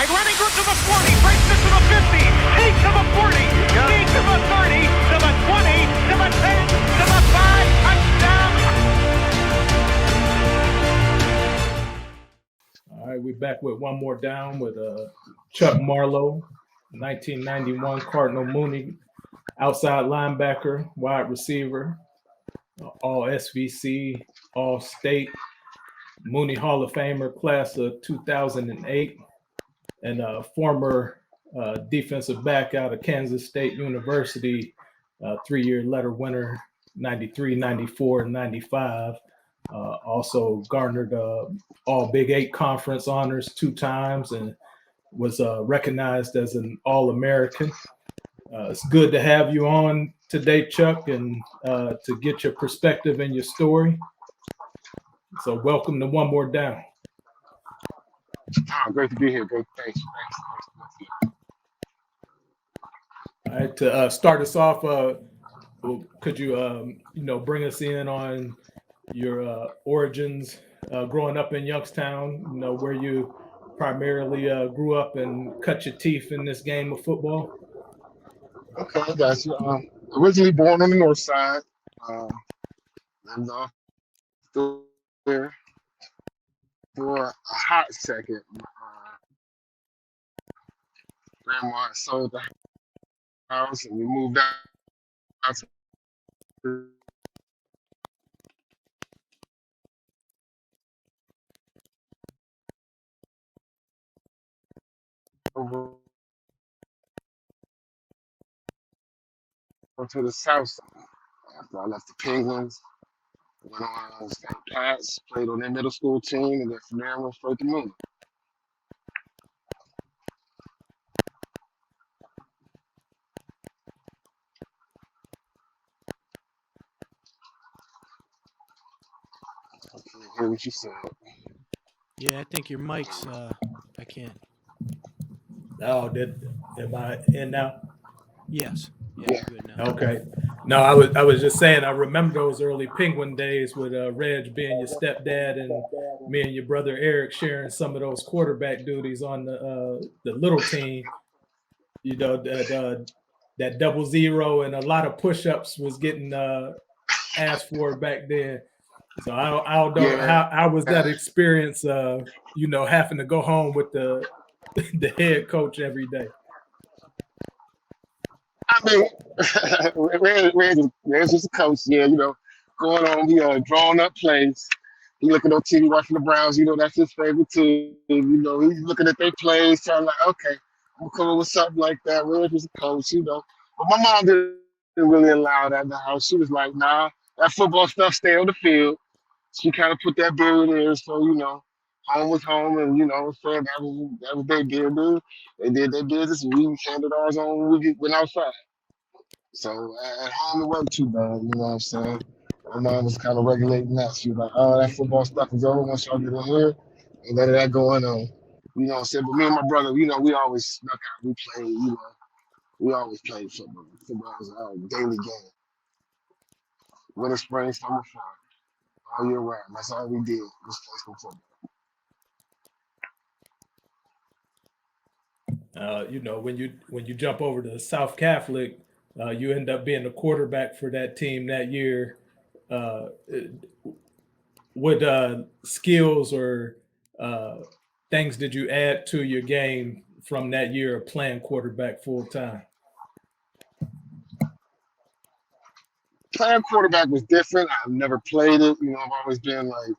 running good to the 40, breaks it to the 50, takes to the 40, takes to the 30, to the 20, to the 10, to the 5, touchdown. All right, we're back with one more down with Chuck Marlowe, 1991 Cardinal Mooney, outside linebacker, wide receiver, all SVC, all state, Mooney Hall of Famer, class of 2008, and a former defensive back out of Kansas State University, 3-year letter winner, 93, 94, and 95. Also garnered All Big 8 conference honors 2 times and was recognized as an All-American. It's good to have you on today, Chuck, and to get your perspective and your story. So welcome to One More Down. Oh, great to be here. Great, thanks. All right, to start us off, could you bring us in on your origins growing up in Youngstown? Where you primarily grew up and cut your teeth in this game of football. Okay, I got you. Originally born on the north side, and still there for a hot second. Grandma sold the house, and we moved out to over to the south side. After I left the Penguins, went on St. Pat's, played on their middle school team, and then from there I went straight to Mooney. I can't hear what you said. Yeah, I think your mic's I can't. Oh, am I in now? Yes. Yeah, Yeah. good now. Okay. No, I was just saying, I remember those early Penguin days with Reg being your stepdad and me and your brother Eric sharing some of those quarterback duties on the little team. That 0 and a lot of push-ups was getting asked for back then. So I don't know how was that experience, having to go home with the head coach every day. I mean, Red's just a coach, going on, he drawing up plays. He looking on TV, watching the Browns, that's his favorite team. He's looking at their plays, trying like, okay, I'm coming with something like that. Red was a coach, But my mom didn't really allow that in the house. She was like, nah, that football stuff stay on the field. She kind of put that barrier there, so, home was home, and, saying that was their deal, dude. They did their business, and we handled ours on when we went outside. So at home, it wasn't too bad, you know what I'm saying? My mom was kind of regulating that. She was like, oh, that football stuff is over once y'all get in here, and none of that going on. You know what I'm saying? But me and my brother, we always snuck out. We played, we always played football. Football was our daily game. Winter, spring, summer, fall. All year round. That's all we did was play some football. When you jump over to South Catholic, you end up being the quarterback for that team that year. What skills or things did you add to your game from that year of playing quarterback full time? Playing quarterback was different. I've never played it. I've always been like,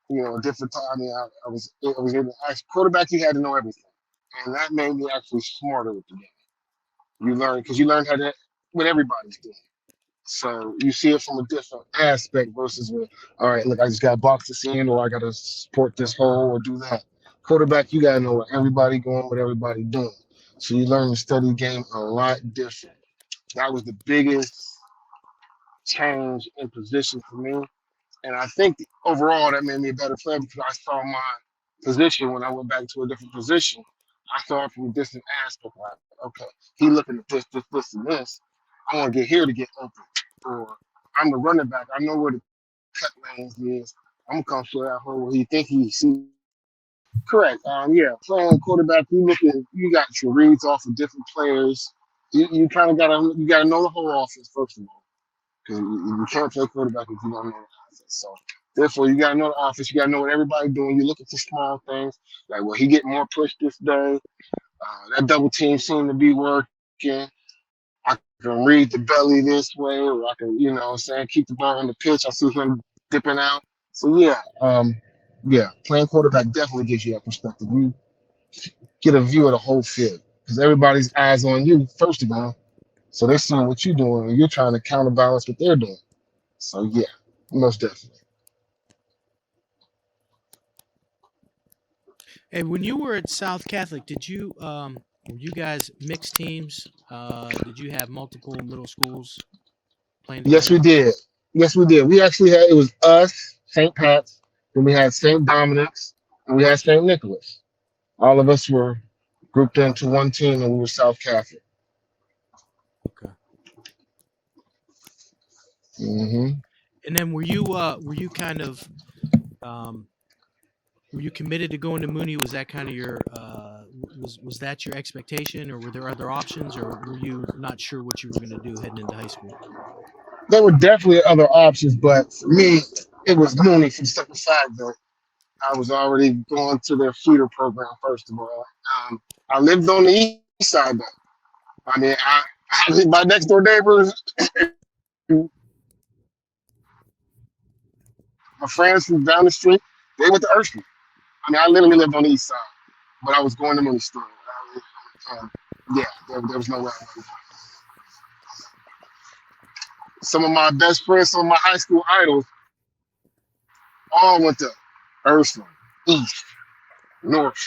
a different time. I was able to ask quarterback. You had to know everything, and that made me actually smarter with the game. You learn how to what everybody's doing. So you see it from a different aspect versus with, all right, look, I just got to box this in, or I got to support this hole or do that. Quarterback, you got to know what everybody going, what everybody doing. So you learn to study the game a lot different. That was the biggest change in position for me. And I think overall that made me a better player because I saw my position when I went back to a different position. I saw it from a distant aspect. Like, okay, he looking at this, and this. I want to get here to get open. Or I'm the running back. I know where the cut lanes is. I'm going to come through that hole where he think he sees. Correct. Yeah, playing quarterback, you got your reads off of different players. You kind of gotta know the whole offense first of all, because you can't play quarterback if you don't know the offense. So therefore, you gotta know the offense. You gotta know what everybody's doing. You look at the small things like, well, he get more push this day. That double team seemed to be working. I can read the belly this way, or I can, keep the ball on the pitch. I see him dipping out. So yeah, playing quarterback definitely gives you that perspective. You get a view of the whole field because everybody's eyes on you first of all. So they're seeing what you're doing, and you're trying to counterbalance what they're doing. So yeah, most definitely. And when you were at South Catholic, did you were you guys mixed teams? Did you have multiple middle schools playing Yes, together? we did. Yes, we did. We actually had it was us, St. Pat's, then we had St. Dominic's, and we had St. Nicholas. All of us were grouped into one team, and we were South Catholic. Okay. hmm And then were you kind of um, were you committed to going to Mooney? Was that kind of your was that your expectation, or were there other options, or were you not sure what you were going to do heading into high school? There were definitely other options, but for me, it was Mooney for the simple fact that I was already going to their feeder program, first of all. I lived on the east side, though. I mean, my next door neighbors, my friends from down the street, they went to Urshman. I mean, I literally lived on the east side, but I was going to Mooney still. Yeah, there was no way. Some of my best friends, some of my high school idols, all went to Urshman, East, North,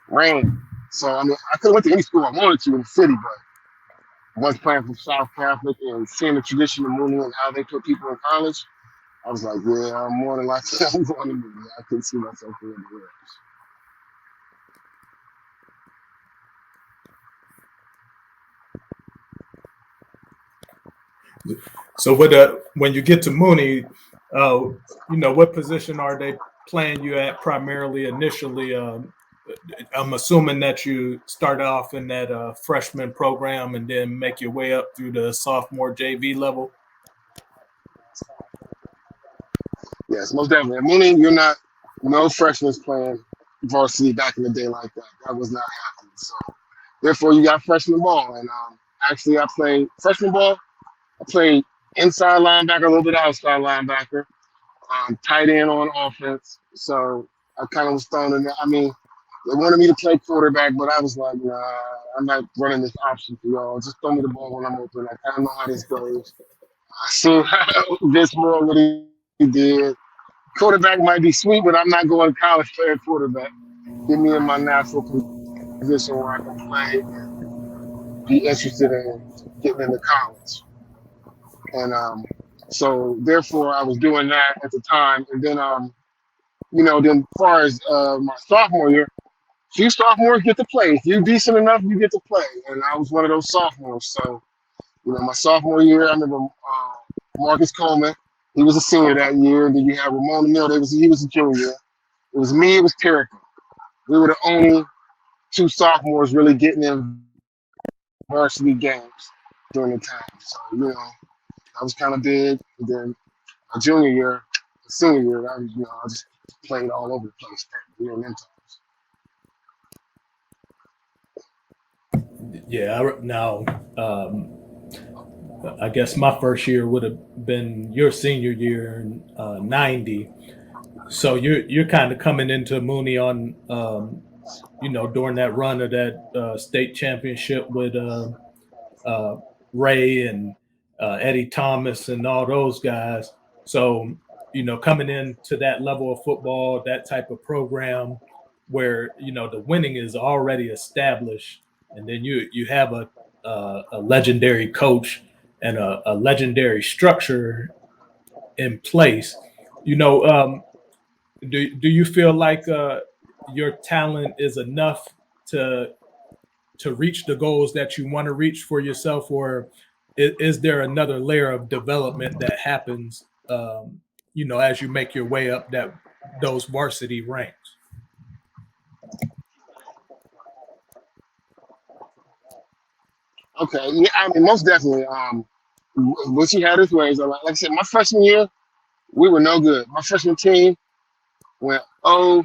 Rain. So, I mean, I could have went to any school I wanted to in the city, but once playing for South Catholic and seeing the tradition of Mooney and how they put people in college, I was like, yeah, I'm more than likely I'm going to Mooney. I couldn't see myself going anywhere else. So when you get to Mooney, what position are they playing you at primarily initially? I'm assuming that you start off in that freshman program and then make your way up through the sophomore JV level. Yes, most definitely. At Mooney, you're not, no freshmen playing varsity back in the day like that. That was not happening. So, therefore, you got freshman ball. And actually, I played freshman ball. I played inside linebacker, a little bit outside linebacker, tight end on offense. So, I kind of was thrown in there. I mean, they wanted me to play quarterback, but I was like, nah, I'm not running this option for y'all. Just throw me the ball when I'm open. I kind of know how this goes. I see this more what he did. Quarterback might be sweet, but I'm not going to college playing quarterback. Get me in my natural position where I can play and be interested in getting into college. And so therefore I was doing that at the time. And then then as far as my sophomore year, few sophomores get to play. If you're decent enough, you get to play. And I was one of those sophomores. So, my sophomore year, I remember Marcus Coleman. He was a senior that year. And then you had Ramon Mill. He was a junior. It was me. It was Terrico. We were the only two sophomores really getting in varsity games during the time. So, I was kind of big. And then my junior year, senior year, I just played all over the place during them times. Yeah. Now, I guess my first year would have been your senior year in '90. So you're kind of coming into Mooney on during that run of that state championship with Ray and Eddie Thomas and all those guys. So coming into that level of football, that type of program where the winning is already established, and then you have a legendary coach and a legendary structure in place. Do you feel like your talent is enough to reach the goals that you want to reach for yourself, or is there another layer of development that happens as you make your way up those varsity ranks? Okay, yeah, I mean, most definitely. Bushy had his ways. Like I said, my freshman year, we were no good. My freshman team went 0-6-1.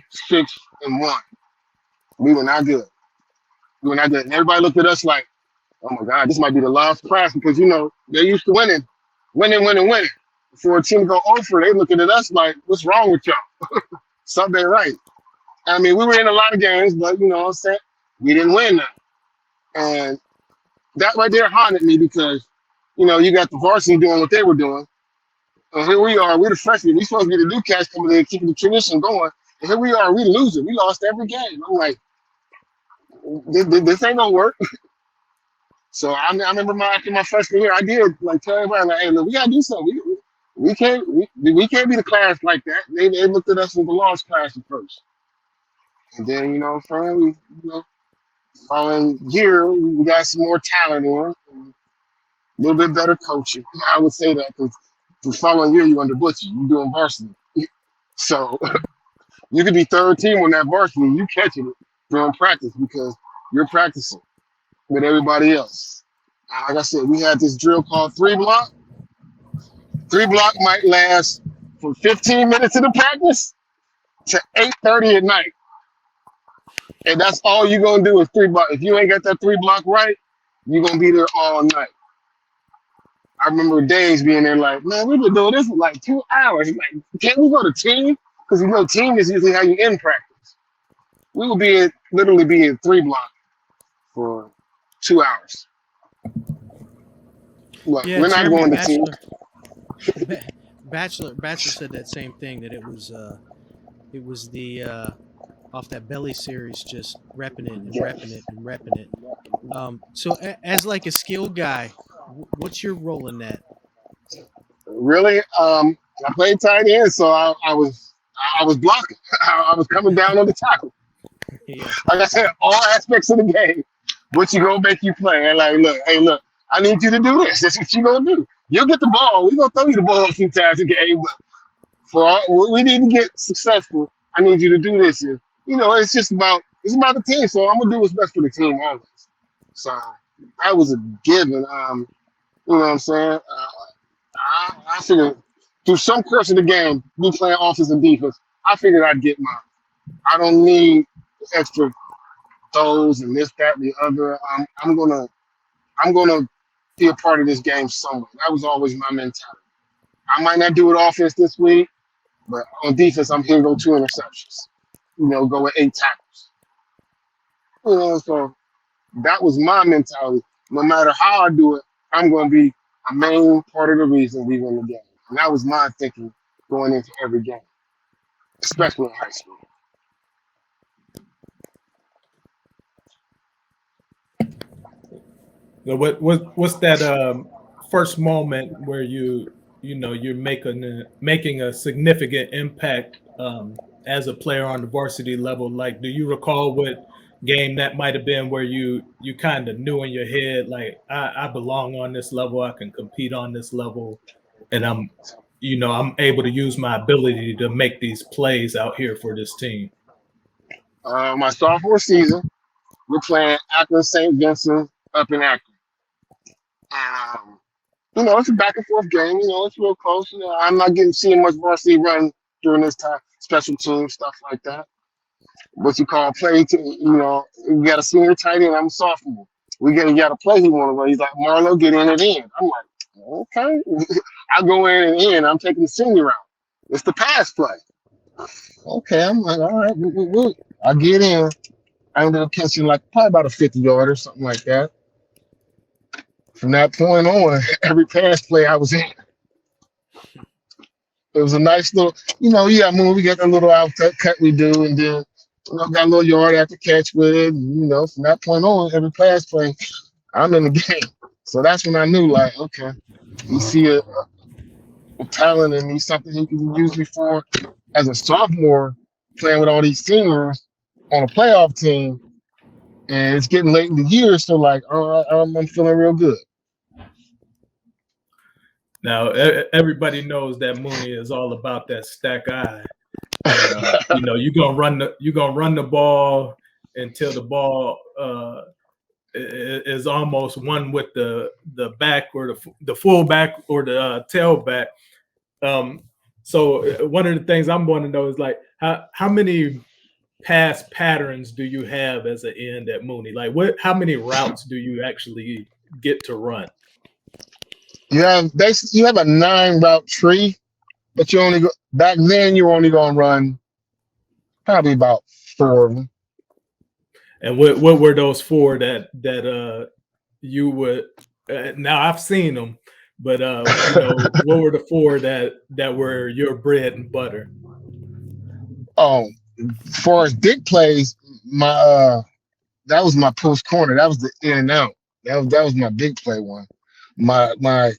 We were not good. We were not good. And everybody looked at us like, oh my God, this might be the last class because, they're used to winning. For a team to go over, they looking at us like, what's wrong with y'all? Something ain't right. I mean, we were in a lot of games, but, what I'm saying? We didn't win that. And that right there haunted me because, you got the varsity doing what they were doing. And here we are, we're the freshmen. We supposed to be the new cats coming in, keeping the tradition going. And here we are, we losing. We lost every game. I'm like, this ain't gonna work. So I remember after my freshman year, I did like tell everybody, like, hey, look, we gotta do something. We can't be the class like that. They looked at us as the lost class at first. And then, finally, following year, we got some more talent in, a little bit better coaching. I would say that because the following year, you're under Butcher, you're doing varsity. So you could be third team on that varsity, you catching it during practice because you're practicing with everybody else. Like I said, we had this drill called 3-block. 3-block might last from 15 minutes of the practice to 8:30 at night. And that's all you're going to do is 3-block. If you ain't got that 3-block right, you're going to be there all night. I remember days being there like, man, we've been doing this for like 2 hours. Like, can't we go to team? Because team is usually how you end practice. We will literally be in 3-block for 2 hours. Look, Yeah, we're not Jeremy, going to team. Bachelor said that same thing, that it was the off that Belly series, just repping it and repping it. So as like a skill guy, what's your role in that? Really, I played tight end, so I was blocking. I was coming down on the tackle. Yeah. Like I said, all aspects of the game, what you gonna make you play. And like, look, I need you to do this. That's what you gonna do. You'll get the ball. We're gonna throw you the ball a few times a game, but we need to get successful. I need you to do this. And, it's about the team. So I'm gonna do what's best for the team always. So that was a given. You know what I'm saying? I figured through some course of the game, me playing offense and defense, I figured I'd get mine. I don't need extra throws and this, that, and the other. I'm gonna be a part of this game somewhere. That was always my mentality. I might not do it offense this week, but on defense, I'm here to go 2 interceptions. Go with 8 tackles. So that was my mentality. No matter how I do it, I'm going to be a main part of the reason we win the game. And that was my thinking going into every game, especially in high school. So what's that first moment where you're making a significant impact as a player on the varsity level? Like, do you recall what game that might have been where you kind of knew in your head, like, I belong on this level, I can compete on this level, and I'm able to use my ability to make these plays out here for this team? My sophomore season, we're playing Akron St. Vincent up in Akron. It's a back and forth game. It's real close. I'm not seeing much varsity run during this time, special team stuff like that. What you call play to, we got a senior tight end. I'm a sophomore. We got a play he want to run. He's like, Marlowe, get in and in. I'm like, okay. I go in and in. I'm taking the senior out. It's the pass play. Okay, I'm like, all right. I get in. I ended up catching probably about a 50-yard or something like that. From that point on, every pass play I was in. It was a nice little, we got that little out cut we do, and then got a little yard after catch with it. And, from that point on, every pass play, I'm in the game. So that's when I knew, okay, you see a talent in me, something you can use me for as a sophomore, playing with all these seniors on a playoff team, and it's getting late in the year, so I'm feeling real good. Now everybody knows that Mooney is all about that stack eye. You're gonna run the ball until the ball is almost one with the back or the full back or the tailback. So one of the things I'm wanting to know is like how many pass patterns do you have as an end at Mooney? Like how many routes do you actually get to run? You have a 9 route tree, but you only go back then. You were only going to run probably about 4 of them. And what were those 4 that you would? Now I've seen them, but what were the 4 that were your bread and butter? As far as big plays, that was my post corner. That was the in and out. That was my big play one. My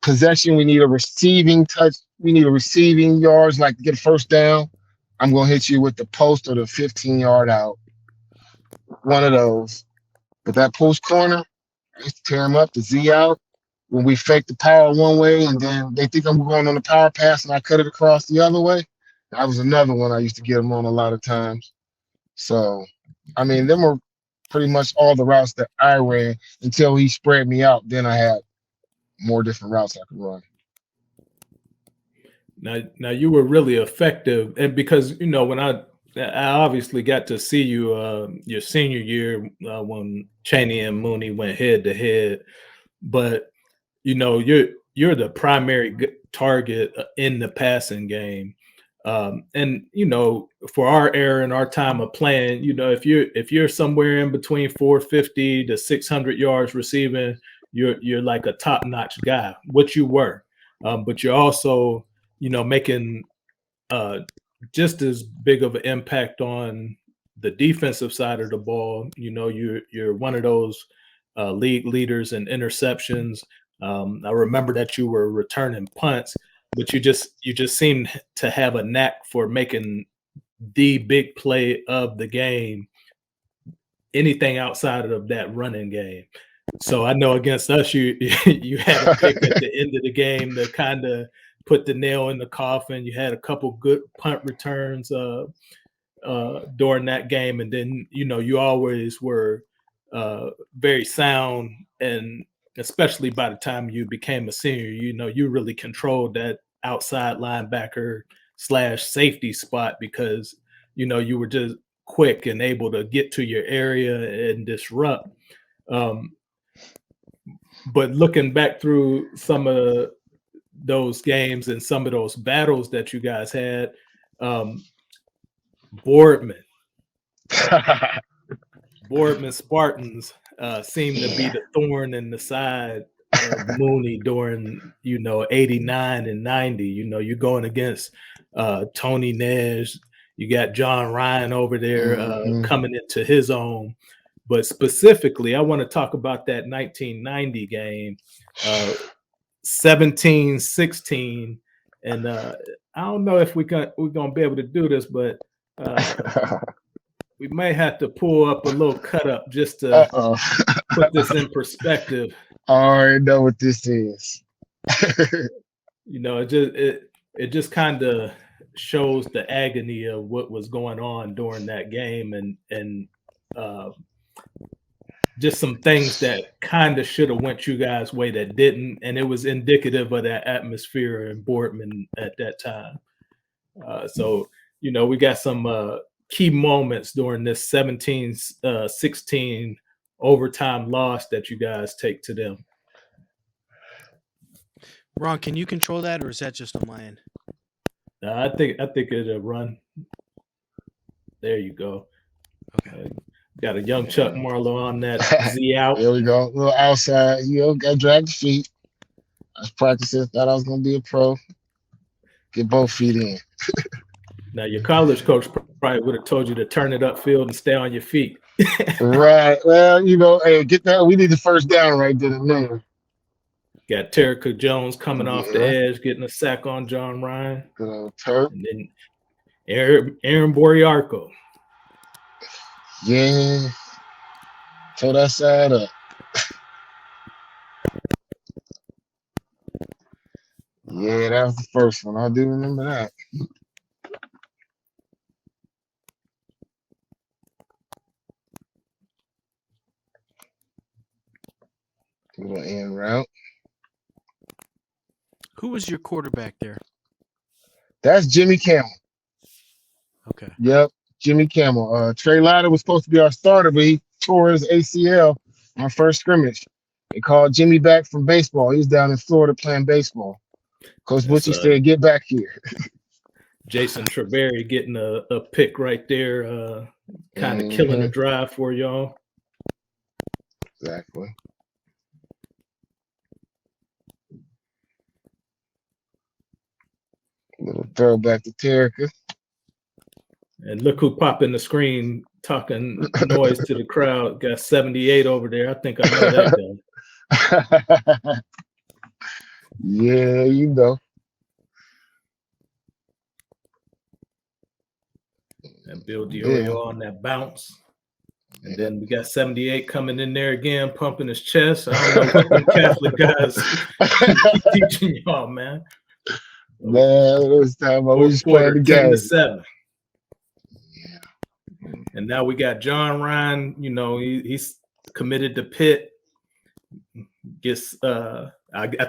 possession, we need a receiving touch. We need a receiving yards, like to get a first down. I'm gonna hit you with the post or the 15-yard out. One of those. But that post corner, I used to tear him up, the Z out. When we fake the power one way and then they think I'm going on the power pass and I cut it across the other way. That was another one I used to get him on a lot of times. So, I mean, them were pretty much all the routes that I ran until he spread me out. Then I had more different routes I could run. Now you were really effective, and because when I obviously got to see you your senior year when Chaney and Mooney went head to head, but you're the primary target in the passing game. And for our era and our time of playing, if you're somewhere in between 450 to 600 yards receiving, you're like a top-notch guy, which you were. But you're also making just as big of an impact on the defensive side of the ball. You're one of those league leaders in interceptions. I remember that you were returning punts, but you just seem to have a knack for making the big play of the game, anything outside of that running game. So I know against us, you had a pick at the end of the game to kind of put the nail in the coffin. You had a couple good punt returns during that game, and then you always were very sound, and especially by the time you became a senior, you really controlled that outside linebacker / safety spot because you were just quick and able to get to your area and disrupt. But looking back through some of those games and some of those battles that you guys had, Boardman Spartans seem to be the thorn in the side of Mooney during 89 and 90. You're going against Tony Nash. You got John Ryan over there coming into his own. But specifically, I want to talk about that 1990 game, 17-16. And I don't know if we're going to be able to do this, but we may have to pull up a little cut up just to put this in perspective. I already know what this is. It just kind of shows the agony of what was going on during that game, and just some things that kind of should have went you guys' way that didn't, and it was indicative of that atmosphere in Boardman at that time. So we got some key moments during this 17-16 overtime loss that you guys take to them. Ron, can you control that, or is that just on my end? I think it'll run. There you go. Okay. Got a young Chuck Marlowe on that Z out. There we go. A little outside. Got drag the feet. I was practicing. Thought I was going to be a pro. Get both feet in. Now, your college coach probably would have told you to turn it upfield and stay on your feet. Right. Well, hey, get that. We need the first down right then and there. Got Terica Jones coming off the edge, getting a sack on John Ryan. Good old Turk. And then Aaron Boriarco. Yeah. Throw that side up. Yeah, that was the first one. I do remember that. Little end route. Who was your quarterback there? That's Jimmy Campbell. Okay. Yep, Jimmy Campbell. Trey Lyder was supposed to be our starter, but he tore his ACL on first scrimmage. They called Jimmy back from baseball. He was down in Florida playing baseball. Coach That's, Butchie said, "Get back here." Jason Treberry getting a pick right there, kind of killing the drive for y'all. Exactly. Little throwback to Terrica. And look who popped in the screen talking noise to the crowd. Got 78 over there. I think I know that guy. Yeah, you know. And Bill Diorio on that bounce. And then we got 78 coming in there again, pumping his chest. I don't know what them Catholic guys teaching y'all, man. Man, it was time I was just playing the 10 game. to 7. Yeah. And now we got John Ryan. You know, he's committed to Pitt. Gets I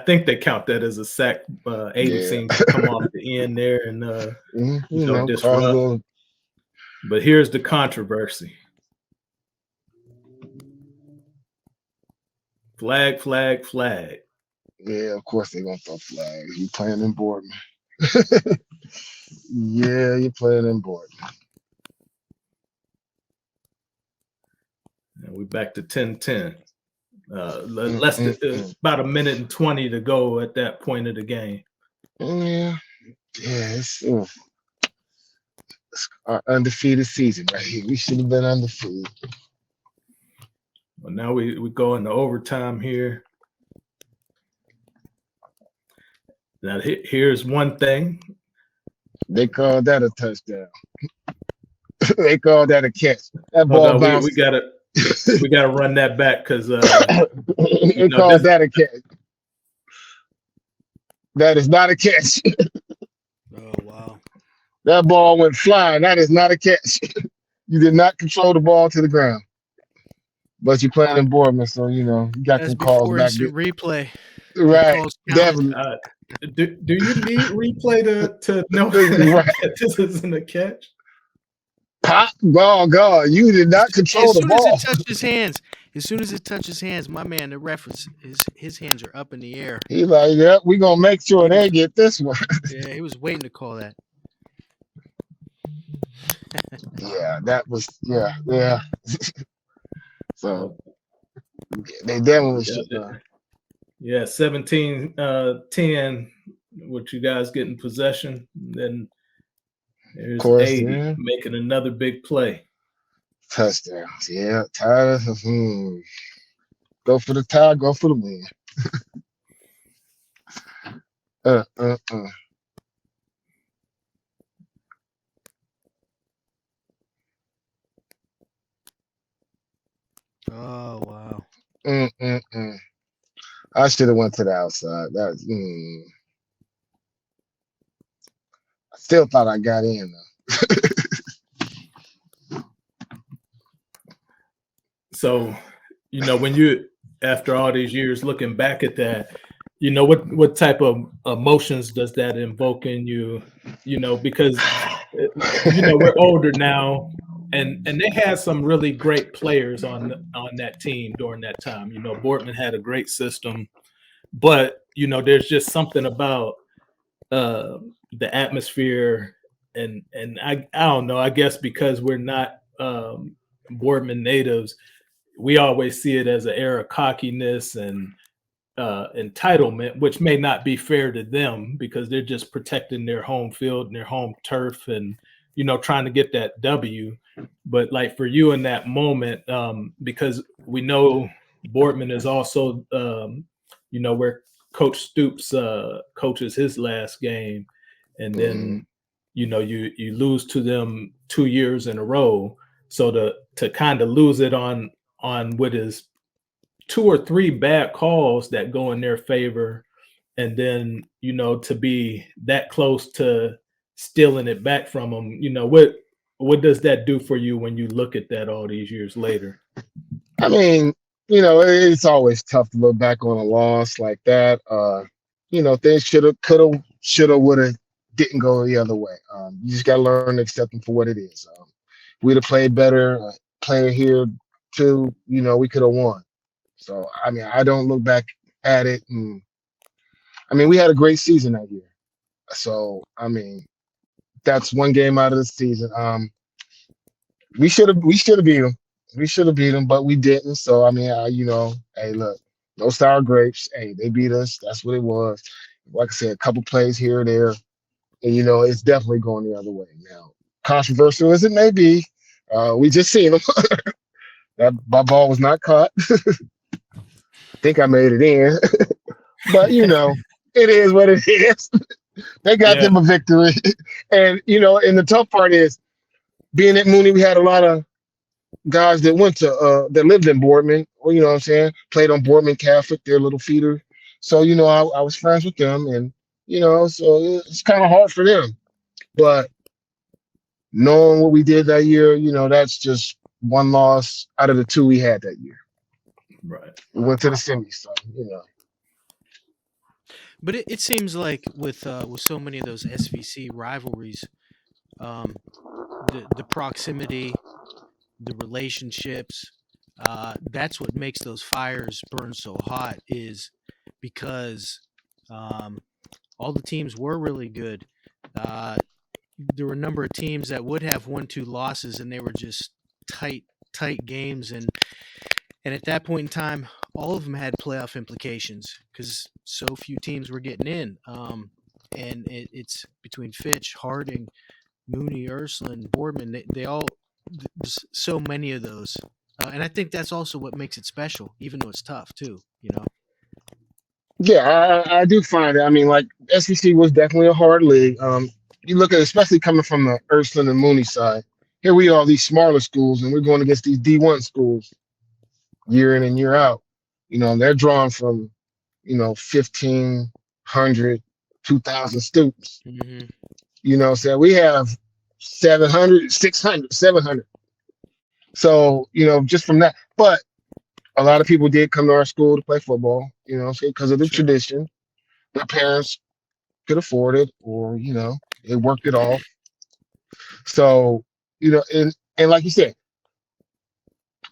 think they count that as a sack. Aiden seems to come off the end there and disrupt. But here's the controversy. Flag, flag, flag. Yeah, of course they're gonna throw flags. You playing in Boardman. Yeah, you're playing in Boardman. And we're back to 10-10. Less than about a minute and 20 to go at that point of the game. Yeah, it's our undefeated season right here. We should have been undefeated. Well, now we go into overtime here. Now here's one thing. They called that a touchdown. They called that a catch. That ball bounced. We gotta run that back because they called that a catch. That is not a catch. Oh wow. That ball went flying. That is not a catch. You did not control the ball to the ground. But you're playing in Boardman, so you know you got some calls back there. Replay. Right. Definitely. Do you need replay to know that this isn't a catch? Pop, God, you did not control the ball. As soon as it touched his hands, my man, the reference, his hands are up in the air. He's like, "Yep, we're gonna make sure they get this one." Yeah, he was waiting to call that. Yeah, that was yeah. So they definitely should. Yeah, 17-10 with you guys getting possession. Then there's 80 making another big play. Touchdowns. Yeah, tired of go for the tie, go for the win. Oh wow. I should have went to the outside. That's I still thought I got in though. So, you know, when you after all these years looking back at that, you know, what type of emotions does that invoke in you? You know, because you know we're older now. And they had some really great players on that team during that time. You know, Boardman had a great system, but you know, there's just something about the atmosphere, and I don't know. I guess because we're not Boardman natives, we always see it as an air of cockiness and entitlement, which may not be fair to them because they're just protecting their home field and their home turf and, you know, trying to get that W. But like for you in that moment, because we know Boardman is also, you know, where Coach Stoops coaches his last game. And then, you know, you lose to them 2 years in a row. So to kind of lose it on what is 2 or 3 bad calls that go in their favor. And then, you know, to be that close to stealing it back from them, you know, what does that do for you when you look at that all these years later? I mean, it's always tough to look back on a loss like that. Things shoulda, woulda, didn't go the other way. You just gotta learn to accept them for what it is. We'd have played better, playing here too. We could have won. So I mean, I don't look back at it, and I mean, we had a great season that year. So I mean, that's one game out of the season. We should have beat them. We should have beat them, but we didn't. So I mean, hey, look, no sour grapes. Hey, they beat us. That's what it was. Like I said, a couple plays here or there, and it's definitely going the other way now. Controversial as it may be, we just seen them. That my ball was not caught. I think I made it in, but it is what it is. They got them a victory, and and the tough part is being at Mooney. We had a lot of guys that went to that lived in Boardman, or what I'm saying, played on Boardman Catholic, their little feeder. So I was friends with them, and so it's kind of hard for them. But knowing what we did that year, that's just one loss out of the two we had that year. Right. We went to the semis, so But it seems like with so many of those SVC rivalries, the proximity, the relationships, that's what makes those fires burn so hot, is because all the teams were really good. There were a number of teams that would have 1-2 losses, and they were just tight games, and at that point in time, all of them had playoff implications because so few teams were getting in. And it's between Fitch, Harding, Mooney, Ursuline, Boardman. They all, there's so many of those, and I think that's also what makes it special, even though it's tough too. Yeah, I do find it. I mean, like SEC was definitely a hard league. You look at, especially coming from the Ursuline and Mooney side. Here we are, these smaller schools, and we're going against these D1 schools year in and year out. They're drawn from 1,500, 2,000 students. Mm-hmm. So we have 700, 600, 700. So just from that, but a lot of people did come to our school to play football, because of the tradition. Their parents could afford it, or they worked it off. So and like you said,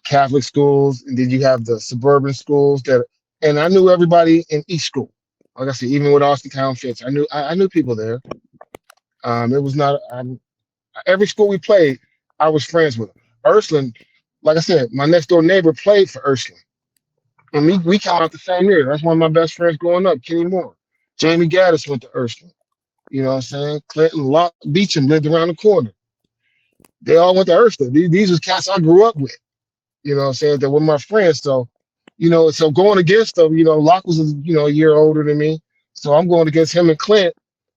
Catholic schools, and then you have the suburban schools and I knew everybody in each school. Like I said, even with Austintown Fitch, I knew people there. It was not every school we played, I was friends with them. Ursuline, like I said, my next door neighbor played for Ursuline. And we came out the same year. That's one of my best friends growing up, Kenny Moore. Jamie Gaddis went to Ursuline. You know what I'm saying? Clinton Locke Beecham lived around the corner. They all went to Ursuline. These was cats I grew up with. You know what I'm saying? They were my friends. So, so going against them, Locke was a year older than me. So I'm going against him and Clint.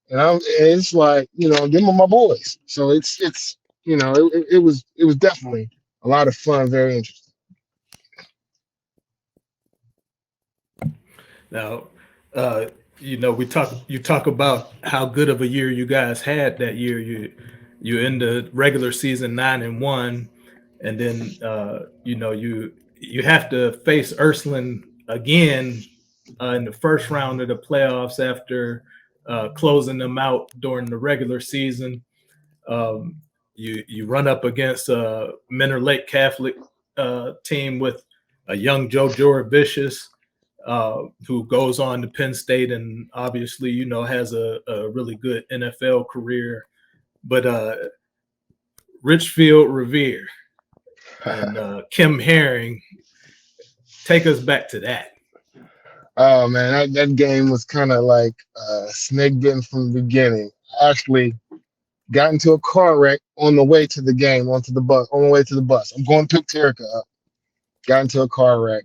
And it's like, them are my boys. So it was definitely a lot of fun, very interesting. Now, you talk about how good of a year you guys had that year. You end the regular season 9-1, and then you have to face Ursuline again in the first round of the playoffs after closing them out during the regular season. You run up against a Menor Lake Catholic team with a young Joe Joravicius, who goes on to Penn State and obviously, has a really good NFL career. But Richfield Revere and Kim Herring, take us back to that. Oh, man, that game was kind of like snake bitten from the beginning. I actually got into a car wreck on the way to the game, on the way to the bus. I'm going to pick Terica up. Got into a car wreck.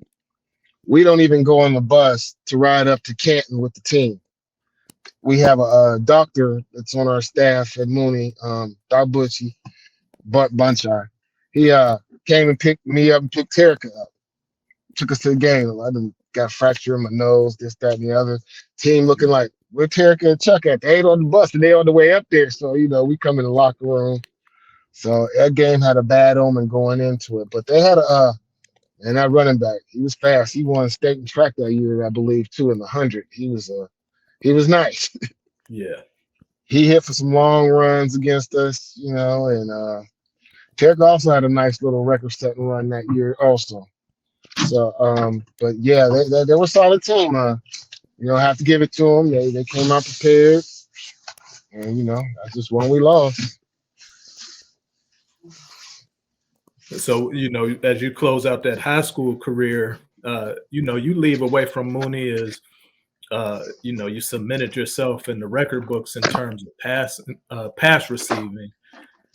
We don't even go on the bus to ride up to Canton with the team. We have a doctor that's on our staff at Mooney, Doc Butchie, Bunchar. He came and picked me up and picked Terica up. Took us to the game. I got a fracture in my nose, this, that, and the other. Team looking like, where Terica and Chuck at? They ain't on the bus, and they on the way up there. So, we come in the locker room. So that game had a bad omen going into it. But they had And that running back, he was fast. He won state and track that year, I believe, too, in the 100. He was nice. Yeah. He hit for some long runs against us, and Derek also had a nice little record-setting run that year also. So, but yeah, they were a solid team. Have to give it to them. They came out prepared, and that's just one we lost. So, as you close out that high school career, you leave away from Mooney as, you cemented yourself in the record books in terms of pass receiving.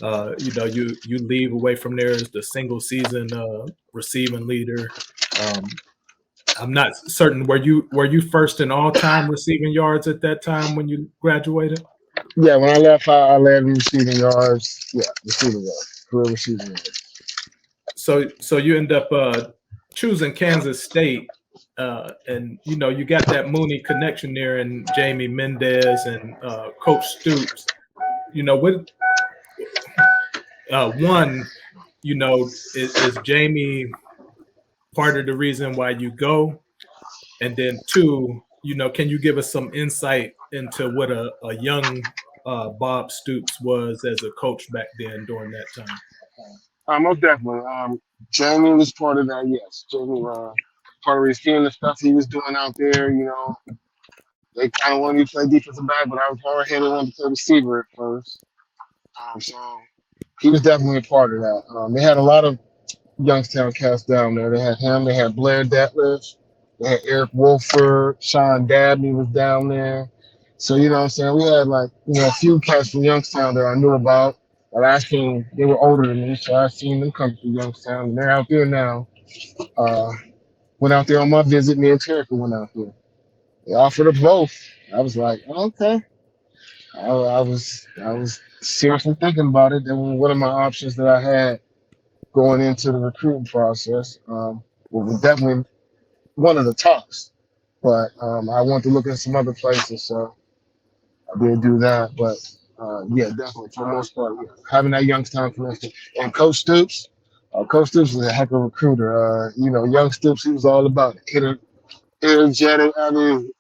You leave away from there as the single season receiving leader. I'm not certain. Were you first in all time receiving yards at that time when you graduated? Yeah, when I left, I led in receiving yards. Yeah, receiving yards, career receiving yards. So you end up choosing Kansas State, and you got that Mooney connection there, and Jamie Mendez and Coach Stoops. With one, is Jamie part of the reason why you go, and then two, can you give us some insight into what a young Bob Stoops was as a coach back then during that time? Most definitely. Jamie was part of that. Yes, Jamie part of receiving the stuff he was doing out there. They kind of wanted me to play defensive back, but I was hard headed, wanted to play receiver at first. So he was definitely a part of that. They had a lot of Youngstown cats down there. They had him. They had Blair Detlef. They had Eric Wolford. Sean Dabney was down there. So what I'm saying, we had a few cats from Youngstown that I knew about. But I seen they were older than me, so I seen them come to Youngstown. And they're out there now. Went out there on my visit. Me and Terica went out there. They offered us both. I was like, okay. I was seriously thinking about it. That was one of my options that I had going into the recruiting process. Was definitely one of the tops. But I wanted to look at some other places, so I did do that. But yeah, definitely for the most part, yeah, having that Youngstown connection and Coach Stoops. Coach Stoops was a heck of a recruiter. Young Stoops, he was all about it. Energetic. I mean,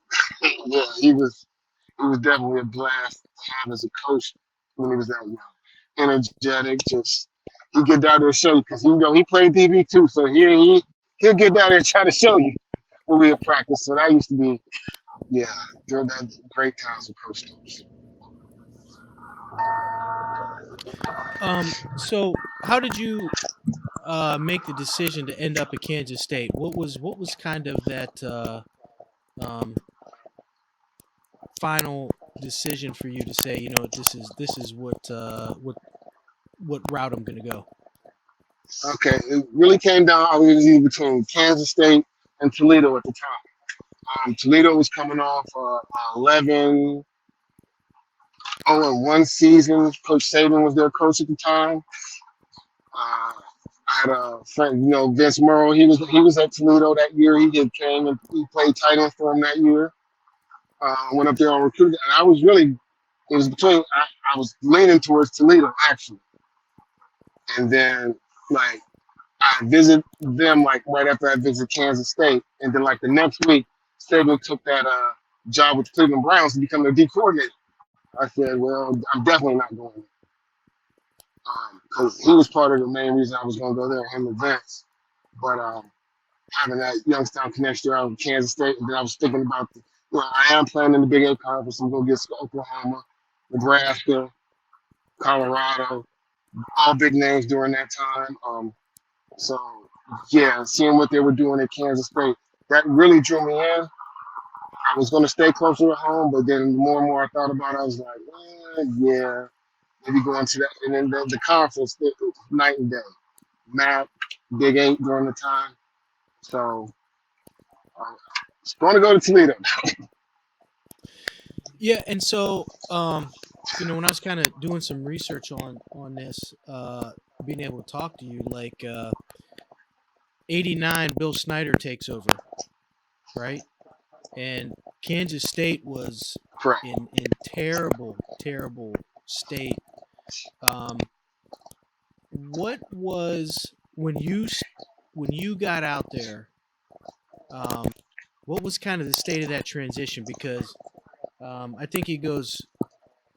yeah, he was definitely a blast to have as a coach when he was that young. Energetic, just he get down there and show you because he played DB too, so he'll get down there and try to show you when we at practice. So that used to be, yeah, during that great times with Coach Stoops. So how did you make the decision to end up at Kansas State? What was kind of that final decision for you to say, this is what route I'm going to go? Okay, it really came down. I was either between Kansas State and Toledo at the time. Toledo was coming off 11-0-1 season. Coach Saban was their coach at the time. I had a friend, Vince Marlowe. He was at Toledo that year. He came and he played tight end for him that year. Went up there on recruiting, and I was really, it was between. I was leaning towards Toledo actually, and then I visited them right after I visited Kansas State, and then the next week, Saban took that job with the Cleveland Browns to become their D coordinator. I said, well, I'm definitely not going because he was part of the main reason I was going to go there, him and Vince. But having that Youngstown connection out of Kansas State, and then I was thinking about, I am playing in the Big 8 conference. I'm going to get Oklahoma, Nebraska, Colorado, all big names during that time. So, yeah, seeing what they were doing at Kansas State, that really drew me in. I was going to stay closer to home, but then the more and more I thought about it, I was like, yeah, maybe going to that. And then the conference, it was night and day. MAP, Big 8 during the time. So, I was going to go to Toledo. Yeah, and so, when I was kind of doing some research on this, being able to talk to you, 89, Bill Snyder takes over, right? And Kansas State was Correct. in terrible, terrible state. What was, when you when you got out there, what was kind of the state of that transition? Because I think he goes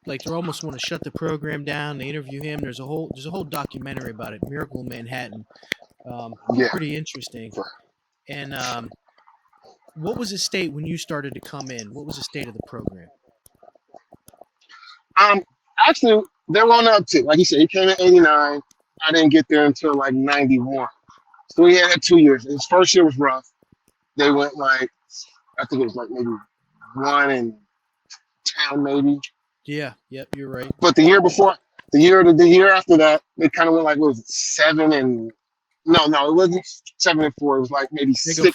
like they almost want to shut the program down. They interview him. There's a whole documentary about it, Miracle in Manhattan. Yeah. Pretty interesting. And what was the state when you started to come in? What was the state of the program? Actually, they were on the uptick. Like you said, he came in '89. I didn't get there until like '91. So he had 2 years. His first year was rough. They went like, I think it was like maybe 1-10 maybe. Yeah, yep, you're right. But the year before, the year after that, they kind of went like, what was it, 7 and no, it wasn't 7-4. It was like maybe They 6. go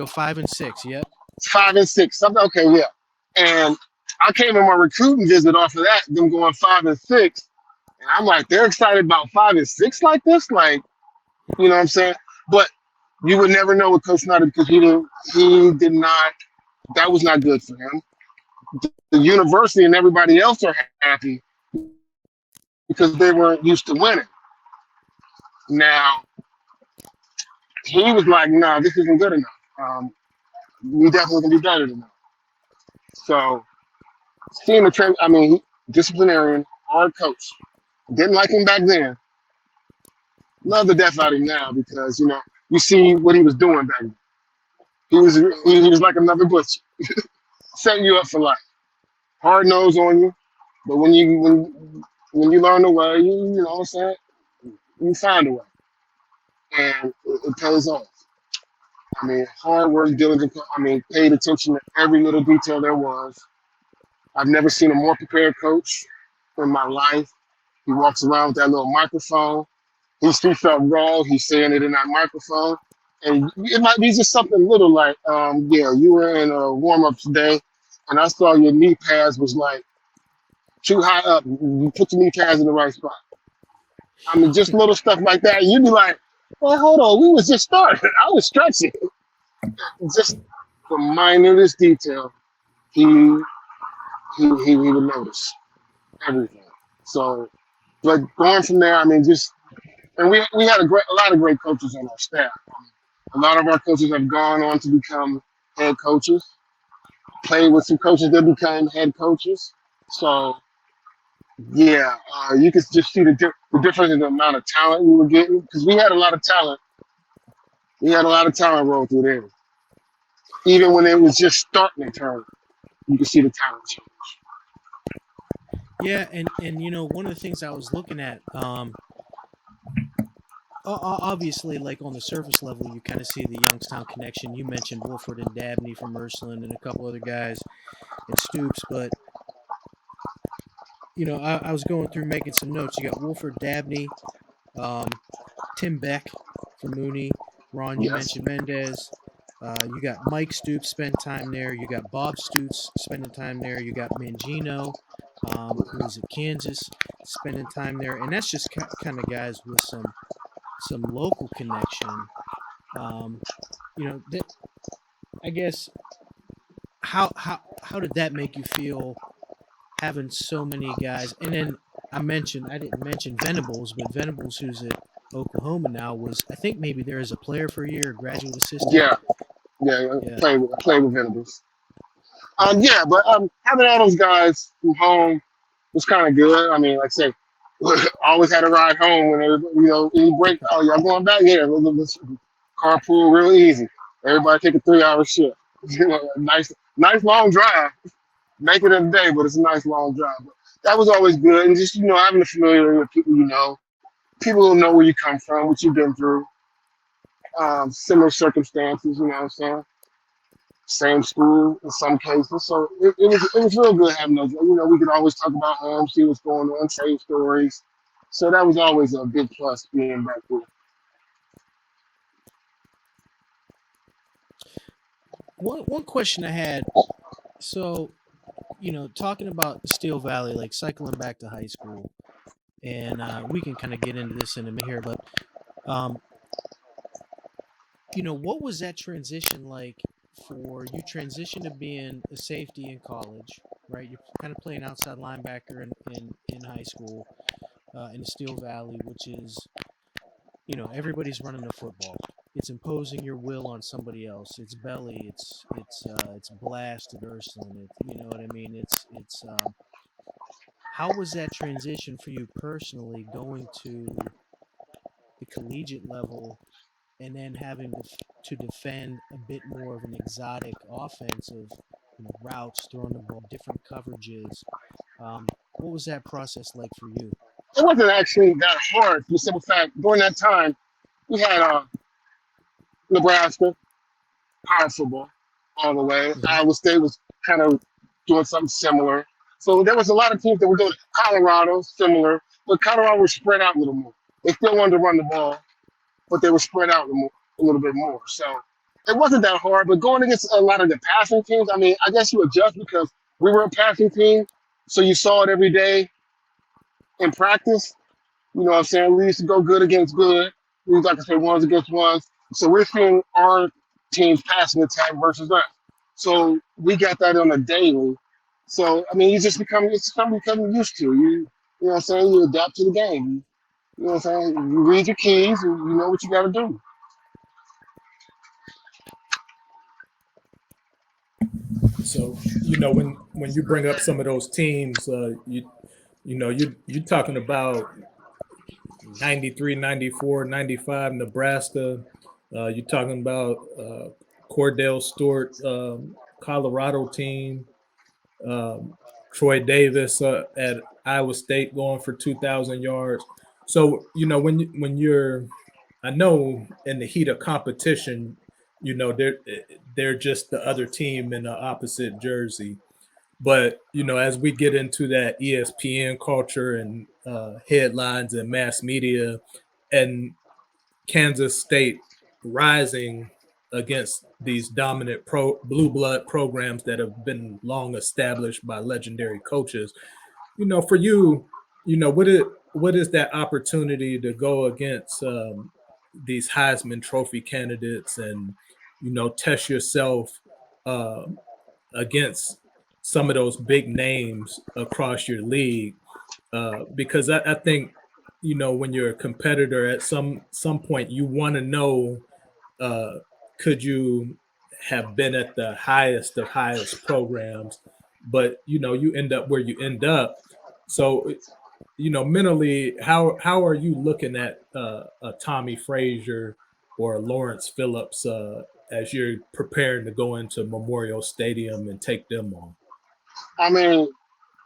5 and 6. Yep. 5 and 6. Something. Okay, yeah. And I came in my recruiting visit off of that, them going 5 and 6, and I'm like, they're excited about 5 and 6 like this, like, you know what I'm saying? But you would never know with Coach Snyder because he did not. That was not good for him. The university and everybody else are happy because they weren't used to winning. Now he was like, "No, this isn't good enough. We definitely can be better than that." So seeing the trend, I mean, disciplinarian, hard coach. Didn't like him back then. Love the death out of him now because you see what he was doing back then. He was like another butcher, setting you up for life. Hard nose on you, but when you learn the way, you know what I'm saying, you find a way, and it pays off. I mean, hard work, diligent. I mean, paid attention to every little detail there was. I've never seen a more prepared coach in my life. He walks around with that little microphone. He felt raw. He's saying it in that microphone. And it might be just something little like, yeah, you were in a warm-up today, and I saw your knee pads was like too high up. You put your knee pads in the right spot. I mean, just little stuff like that. And you'd be like, well, hold on, we was just starting. I was stretching. Just the minutest detail, he would notice everything. So, but going from there, I mean, and we had a lot of great coaches on our staff. A lot of our coaches have gone on to become head coaches, played with some coaches that became head coaches. So, yeah, you could just see the difference in the amount of talent we were getting because we had a lot of talent. We had a lot of talent roll through there. Even when it was just starting to turn, you could see the talent change. Yeah, and one of the things I was looking at, obviously, like on the surface level, you kind of see the Youngstown connection. You mentioned Wolford and Dabney from Ursuline and a couple other guys and Stoops, but I was going through making some notes. You got Wolford, Dabney, Tim Beck from Mooney, Ron. You mentioned Mendez. You got Mike Stoops spending time there. You got Bob Stoops spending time there. You got Mangino, who was at Kansas, spending time there, and that's just kind of guys with some local connection. I guess how did that make you feel having so many guys? And then I didn't mention Venables, but Venables, who's at Oklahoma now, I think maybe there as a player for a year, a graduate assistant. Yeah. Play with Venables. But having all those guys from home was kind of good. I mean, like I say, always had a ride home when any break. Oh, y'all going back? Yeah, let's carpool real easy. Everybody take a 3-hour shift. Nice long drive. Make it in a day, but it's a nice long drive. But that was always good, and just having the familiarity with people people who know where you come from, what you've been through, similar circumstances. You know what I'm saying? Same school in some cases, so it was real good having those. We could always talk about home, see what's going on, trade stories. So that was always a big plus being back there. One question I had, so talking about the Steel Valley, like cycling back to high school, and we can kind of get into this in a minute here, but what was that transition like for you? Transition to being a safety in college, right? You're kind of playing outside linebacker in high school in the Steel Valley, which is everybody's running the football. it's imposing your will on somebody else. It's Belly. It's blasted Ursuline. You know what I mean? It's how was that transition for you personally, going to the collegiate level and then having to defend a bit more of an exotic offensive, routes, throwing the ball, different coverages? What was that process like for you? It wasn't actually that hard for the simple fact during that time we had Nebraska, high football all the way. Mhm. Iowa State was kind of doing something similar. So there was a lot of teams that were doing Colorado, similar, but Colorado was spread out a little more. They still wanted to run the ball, but they were spread out a little bit more. So it wasn't that hard, but going against a lot of the passing teams, I mean, I guess you adjust because we were a passing team, so you saw it every day in practice. You know what I'm saying? We used to go good against good. We used, like I say, ones against ones. So we're seeing our team's passing attack versus us. So we got that on a daily. So I mean, it's something you become used to. You know what I'm saying? You adapt to the game. You know what I'm saying? You read your keys and you know what you got to do. So when you bring up some of those teams, you're talking about 93, 94, 95 Nebraska. You're talking about Cordell Stewart, Colorado team. Troy Davis at Iowa State going for 2,000 yards. So when you're, I know in the heat of competition, they're just the other team in the opposite jersey. But as we get into that ESPN culture and headlines and mass media, and Kansas State rising against these dominant blue blood programs that have been long established by legendary coaches, for you, what is that opportunity to go against these Heisman Trophy candidates and test yourself against some of those big names across your league? Because I think when you're a competitor, at some point you want to know, could you have been at the highest of highest programs, but you end up where you end up. So mentally, how are you looking at a Tommy Frazier or a Lawrence Phillips as you're preparing to go into Memorial Stadium and take them on? I mean,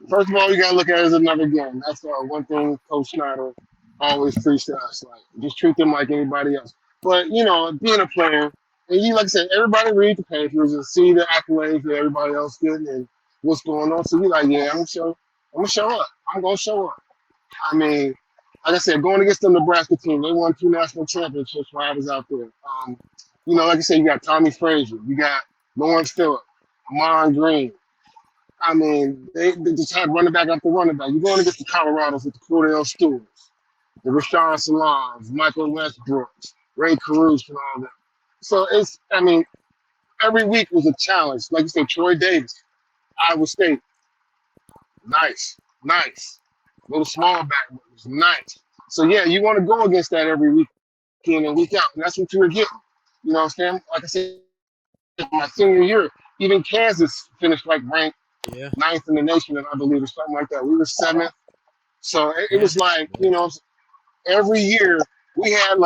first of all, you got to look at it as another game. That's one thing Coach Snyder always preached to us. Like, just treat them like anybody else. But, being a player, and like I said, everybody read the papers and see the accolades that everybody else getting and what's going on. So you're like, yeah, I'm going to show up. I'm going to show up. I mean, like I said, going against the Nebraska team, they won 2 national championships while I was out there. Like I said, you got Tommy Frazier. You got Lawrence Phillips, Amon Green. I mean, they just had running back after running back. You're going against the Colorados with the Cordell Stewarts, the Rashawn Salams, Michael Westbrooks, Ray Caruso, and all that. So every week was a challenge. Like you said, Troy Davis, Iowa State, nice. Little small back, but it was nice. So yeah, you want to go against that every week in and week out, and that's what you were getting. You know what I'm saying? Like I said, my senior year, even Kansas finished ranked 9th in the nation, and I believe, or something like that. We were 7th. So it was like, every year we had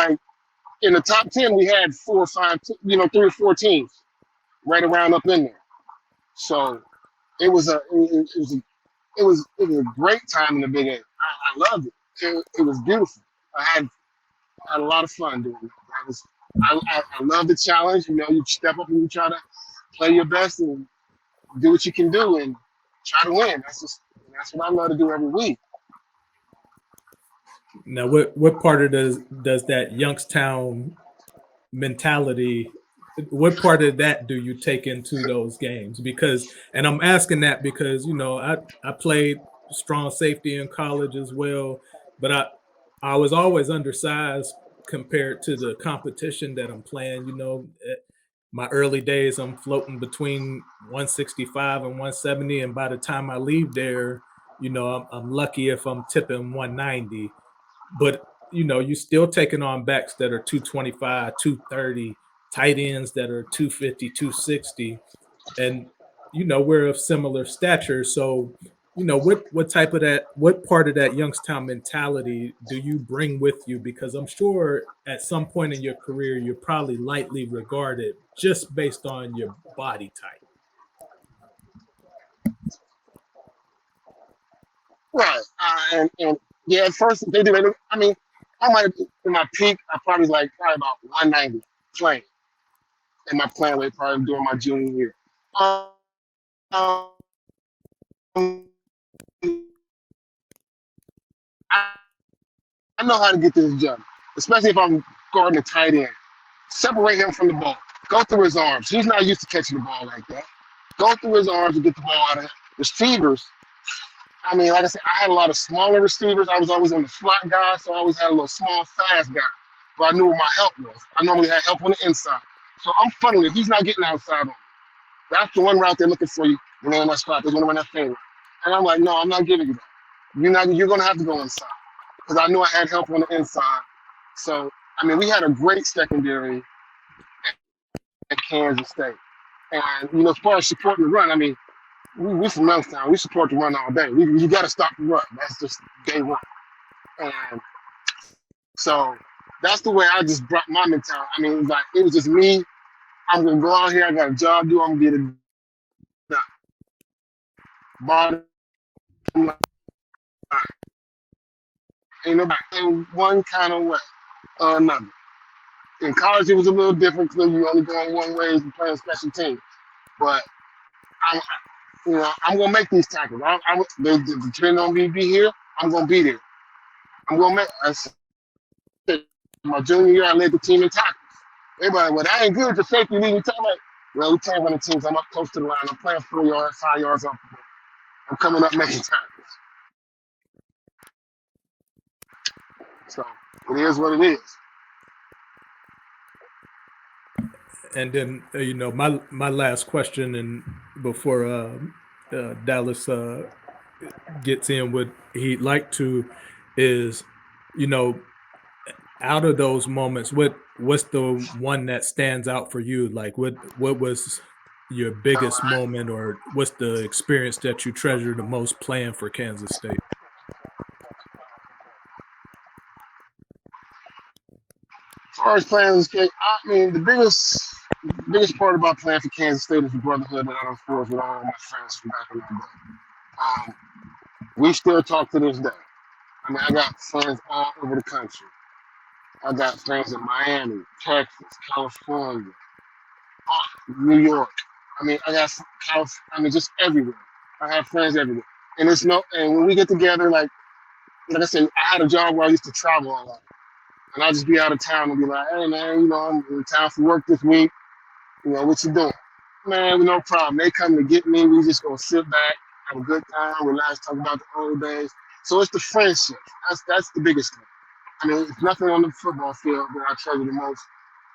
in the top 10, we had 4 or 5, 3 or 4 teams right around up in there. So it was a great time in the Big 8. I loved it. It was beautiful. I had a lot of fun doing it. I love the challenge. You step up and you try to play your best and do what you can do and try to win. That's what I love to do every week. Now, what part of does that Youngstown mentality? What part of that do you take into those games? And I'm asking that because I played strong safety in college as well, but I was always undersized compared to the competition that I'm playing. My early days, I'm floating between 165 and 170, and by the time I leave there, I'm lucky if I'm tipping 190. But you still taking on backs that are 225, 230, tight ends that are 250, 260, and we're of similar stature. So, what part of that Youngstown mentality do you bring with you? Because I'm sure at some point in your career you're probably lightly regarded just based on your body type. Right. And yeah, at first they did. I mean, I might in my peak, I probably probably about 190 playing in my playing weight probably during my junior year. Um, I, I know how to get this done, especially if I'm guarding a tight end. Separate him from the ball. Go through his arms. He's not used to catching the ball like that. Go through his arms and get the ball out of him. Receivers, I mean, like I said, I had a lot of smaller receivers. I was always on the slot guy, so I always had a little small, fast guy. But I knew where my help was. I normally had help on the inside. So I'm funneling. He's not getting outside on me. That's the one route they're looking for you when they're in that spot. They're going to run that favorite. And I'm like, no, I'm not giving you that. You're going to have to go inside. Because I knew I had help on the inside. So, I mean, we had a great secondary at Kansas State. And, as far as supporting the run, I mean, we from Youngstown. We support the run all day. You got to stop the run. That's just day one. And so that's the way I just brought my mentality. I mean, it was just me. I'm going to go out here. I got a job to do. I'm going to get it done. Bottom line. Ain't nobody in one kind of way or another. In college, it was a little different because you only going one way and playing special teams. But I'm gonna make these tackles. They depending on me be here, I'm gonna be there. I'm gonna make. My junior year, I led the team in tackles. Everybody, well, that ain't good. The safety leading tackle. Well, we can't run the teams. I'm up close to the line. I'm playing 4 yards, 5 yards up. I'm coming up making tackles. So it is what it is. And then my last question, and before Dallas gets in what he'd like to, is out of those moments, what's the one that stands out for you? Like what was your biggest moment, or what's the experience that you treasure the most playing for Kansas State? As far as playing this game, I mean, the biggest part about playing for Kansas State is the brotherhood that I don't forge with all my friends from back in the day. We still talk to this day. I mean, I got friends all over the country. I got friends in Miami, Texas, California, New York. I mean, just everywhere. I have friends everywhere. And and when we get together, like I said, I had a job where I used to travel a lot. And I'll just be out of town and be like, hey, man, I'm in town for work this week. What you doing? Man, no problem. They come to get me. We just going to sit back, have a good time, relax, talk about the old days. So it's the friendship. That's the biggest thing. I mean, it's nothing on the football field that I treasure the most,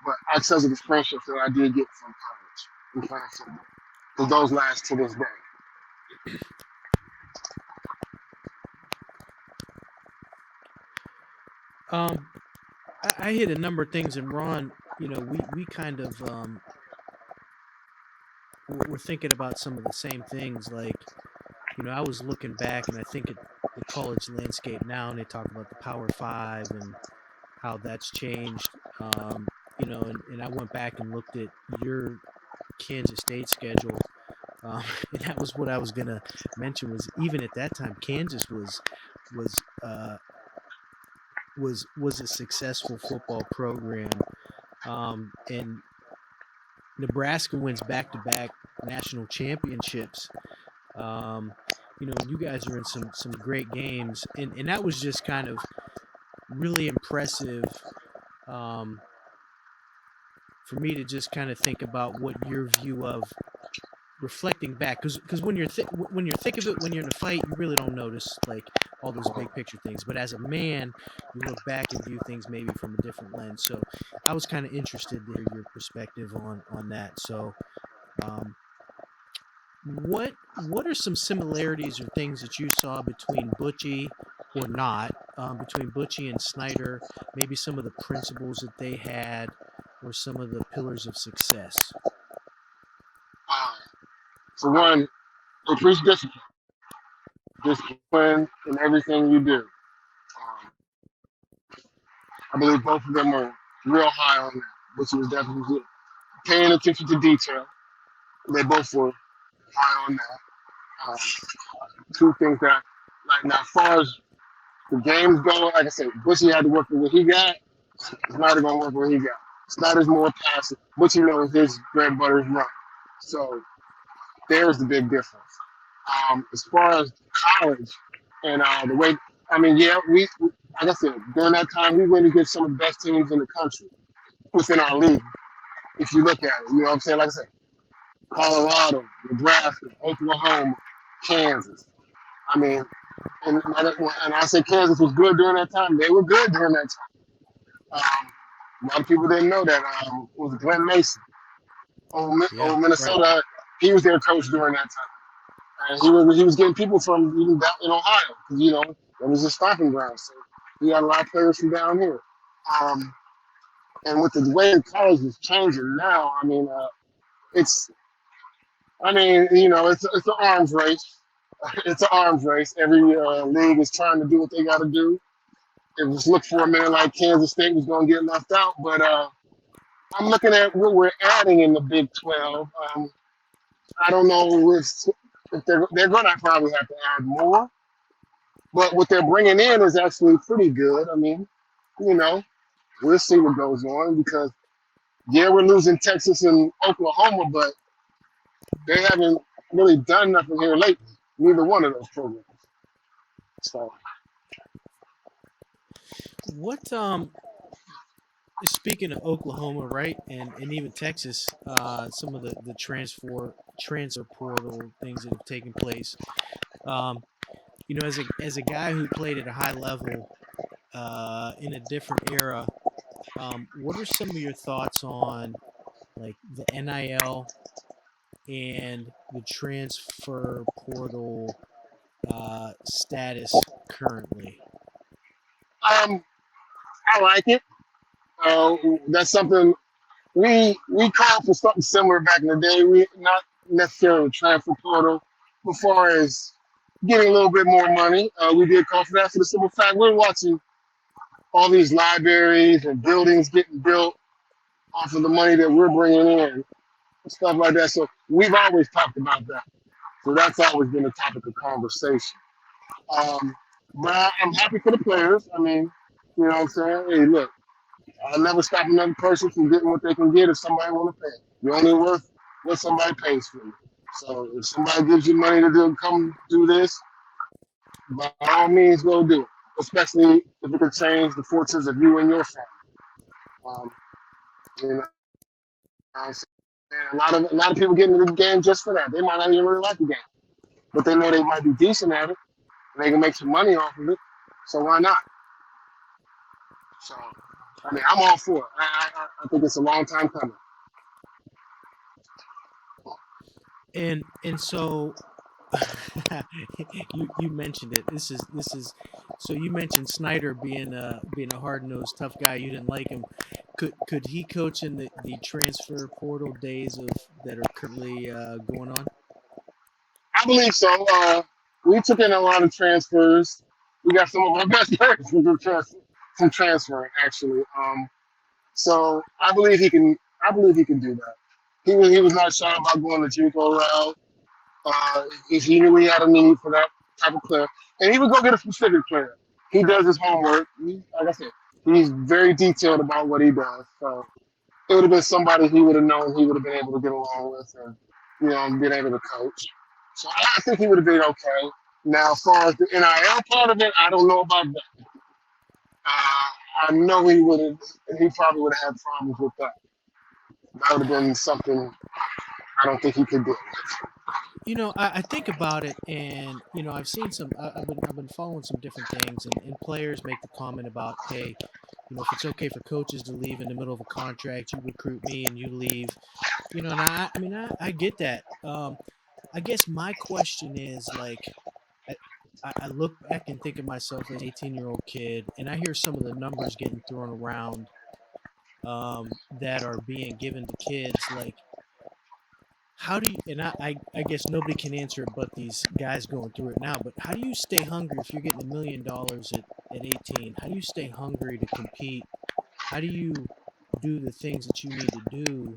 but I treasure the friendships that I did get from college and playing football. Because those last to this day. I hit a number of things, and Ron, we kind of we're thinking about some of the same things. Like, I was looking back, and I think at the college landscape now, and they talk about the Power Five and how that's changed. And I went back and looked at your Kansas State schedule, and that was what I was gonna mention. Was even at that time, Kansas was a successful football program, and Nebraska wins back-to-back national championships. You guys are in some great games, and that was just kind of really impressive for me to just kind of think about what your view of reflecting back, because when you're thick of it, when you're in a fight, you really don't notice like all those big picture things. But as a man, you look back and view things maybe from a different lens. So I was kind of interested to hear your perspective on that. So what are some similarities or things that you saw between Butchie or not between Butchie and Snyder, maybe some of the principles that they had, or some of the pillars of success? For one, they preach discipline in everything you do. I believe both of them were real high on that, which was definitely good. Paying attention to detail, they both were high on that. Two things that, like now, as far as the games go, like I said, Bushy had to work with what he got. Snyder gonna work with what he got. Snyder's more passive. Bushy knows his bread and butter is run. So there's the big difference. As far as college and the way, I mean, yeah, we like I said, during that time, we went against some of the best teams in the country within our league. If you look at it, you know what I'm saying? Like I said, Colorado, Nebraska, Oklahoma, Kansas. I mean, and I said Kansas was good during that time. They were good during that time. A lot of people didn't know that. Was Glenn Mason, old Minnesota. Right. He was their coach during that time, and he was getting people from even down in Ohio because it was his stomping ground. So he got a lot of players from down here. And with the way college is changing now, I mean, it's an arms race. It's an arms race. Every league is trying to do what they got to do. It was looked for a minute like Kansas State was going to get left out, but I'm looking at what we're adding in the Big 12. I don't know if they're going to probably have to add more, but what they're bringing in is actually pretty good. I mean, we'll see what goes on because, yeah, we're losing Texas and Oklahoma, but they haven't really done nothing here lately. Neither one of those programs. So, what speaking of Oklahoma, right, and even Texas, some of the transfer portal things that have taken place. As a guy who played at a high level in a different era, what are some of your thoughts on like the NIL and the transfer portal status currently? I like it. That's something we called for something similar back in the day. We not necessarily transfer portal, as far as getting a little bit more money. We did call for that for the simple fact we're watching all these libraries and buildings getting built off of the money that we're bringing in and stuff like that. So we've always talked about that. So that's always been a topic of conversation. But I'm happy for the players. I mean, you know what I'm saying? Hey, look, I'll never stop another person from getting what they can get if somebody want to pay. You're only worth what somebody pays for you. So if somebody gives you money to come do this, by all means, go do it. Especially if it could change the fortunes of you and your family. A lot of people get into the game just for that. They might not even really like the game, but they know they might be decent at it, and they can make some money off of it. So why not? So, I mean, I'm all for it. I think it's a long time coming. And so you mentioned it. This is so you mentioned Snyder being a hard-nosed tough guy. You didn't like him. Could he coach in the transfer portal days that are currently going on? I believe so. We took in a lot of transfers. We got some of our best players from transferring actually. So I believe he can do that. He was not shy about going the JUCO route. If he knew he had a need for that type of player, and he would go get a specific player. He does his homework. Like I said, he's very detailed about what he does. So it would have been somebody he would have known he would have been able to get along with and been able to coach. So I think he would have been okay. Now, as far as the NIL part of it, I don't know about that. I know he probably would have had problems with that. That would have been something I don't think he could do. I think about it, and I've seen I've been following some different things, and players make the comment about, hey, if it's okay for coaches to leave in the middle of a contract, you recruit me and you leave, and I get that. I guess my question is like, I look back and think of myself as an 18-year-old kid, and I hear some of the numbers getting thrown around that are being given to kids. Like, how do you, and I guess nobody can answer it but these guys going through it now, but how do you stay hungry if you're getting $1 million at 18? How do you stay hungry to compete? How do you do the things that you need to do,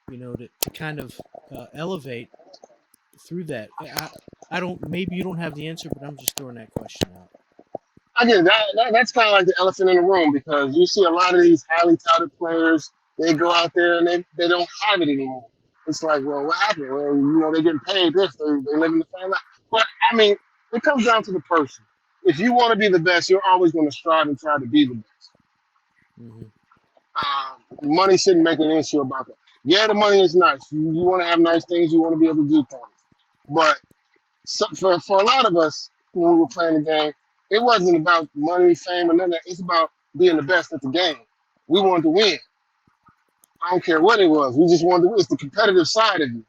to kind of elevate through that? I don't, maybe you don't have the answer, but I'm just throwing that question out. Again, that's kind of like the elephant in the room, because you see a lot of these highly touted players, they go out there and they don't have it anymore. It's like, well, what happened? Well, they're getting paid this, they live in the same life. But I mean, it comes down to the person. If you want to be the best, you're always going to strive and try to be the best. Mm-hmm. Money shouldn't make an issue about that. Yeah, the money is nice. You want to have nice things. You want to be able to do things. But for a lot of us, when we were playing the game, it wasn't about money, fame, or none of that. It's about being the best at the game. We wanted to win. I don't care what it was. We just wanted to win. It's the competitive side of you.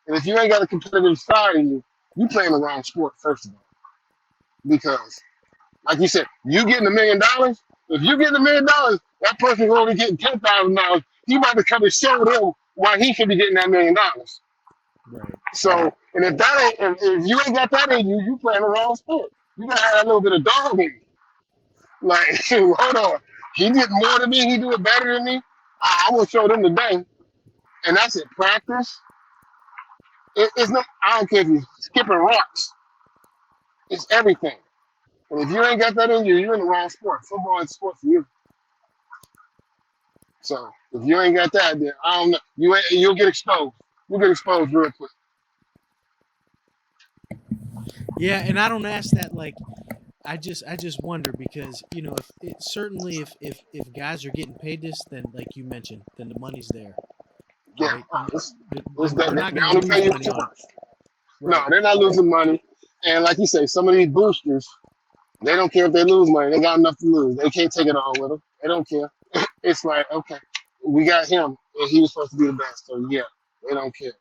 And if you ain't got a competitive side of you, you playing the wrong sport, first of all. Because, like you said, you getting $1 million. If you getting $1 million, that person's only getting $10,000. You about to come and show them why he should be getting that $1 million. Right. So, and if you ain't got that in you, you playing the wrong sport. You gotta have a little bit of dog in you. Like, hold on, he did more than me. He do it better than me. I'm gonna show them today, and that's it. Practice. It's not. I don't care if you're skipping rocks. It's everything. And if you ain't got that in you, you're in the wrong sport. Football is a sport for you. So if you ain't got that, then I don't know. You'll get exposed. You'll get exposed real quick. Yeah, and I don't ask that like I just wonder, because if guys are getting paid this, then like you mentioned, then the money's there. Yeah, right? they're not only going to paying lose you money too on much. it. No, Right. they're not losing money. And like you say, some of these boosters, they don't care if they lose money. They got enough to lose. They can't take it all with them. They don't care. It's like, okay, we got him, and he was supposed to be the best. So yeah, they don't care.